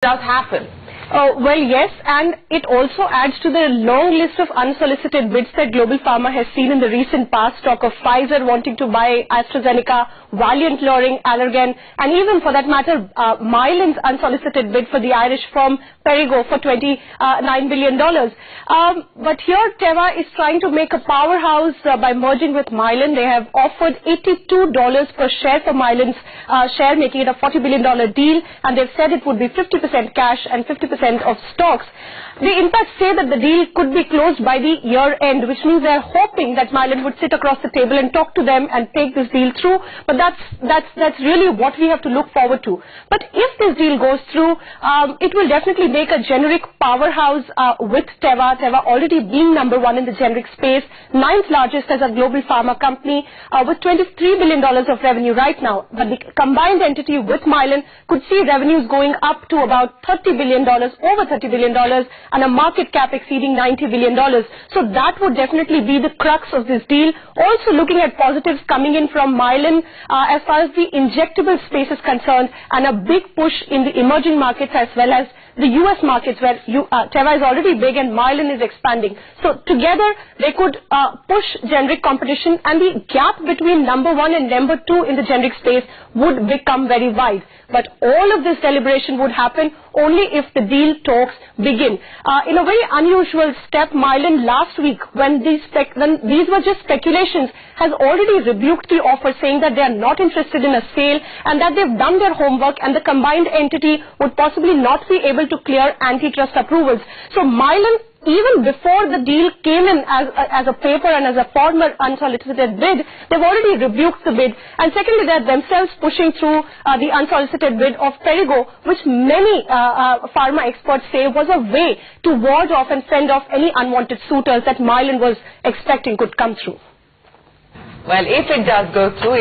does happen. Well, yes, and it also adds to the long list of unsolicited bids that Global Pharma has seen in the recent past. Talk of Pfizer wanting to buy AstraZeneca, Valiant luring Allergan, and even for that matter, Mylan's unsolicited bid for the Irish firm Perrigo for $29 billion. But here Teva is trying to make a powerhouse by merging with Mylan. They have offered $82 per share for Mylan's share, making it a $40 billion deal, and they've said it would be 50% cash and 50% of stocks. They in fact say that the deal could be closed by the year end, which means they're hoping that Mylan would sit across the table and talk to them and take this deal through. But that's really what we have to look forward to. But if this deal goes through, it will definitely make a generic powerhouse with Teva. Teva already being number one in the generic space, 9th largest as a global pharma company with $23 billion of revenue right now. But the combined entity with Mylan could see revenues going up to about $30 billion, over $30 billion, and a market cap exceeding $90 billion. So that would definitely be the crux of this deal. Also looking at positives coming in from Mylan as far as the injectable space is concerned, and a big push in the emerging markets as well as the US markets where Teva is already big and Mylan is expanding. So together they could push generic competition, and the gap between number one and number two in the generic space would become very wide. But all of this deliberation would happen only if the deal talks begin. In a very unusual step, Mylan last week, when these were just speculations, has already rebuked the offer, saying that they are not interested in a sale and that they've done their homework and the combined entity would possibly not be able to clear antitrust approvals. So Mylan, even before the deal came in as a paper and as a former unsolicited bid, they've already rebuked the bid. And secondly, they're themselves pushing through the unsolicited bid of Perrigo, which many pharma experts say was a way to ward off and fend off any unwanted suitors that Mylan was expecting could come through. Well, if it does go through,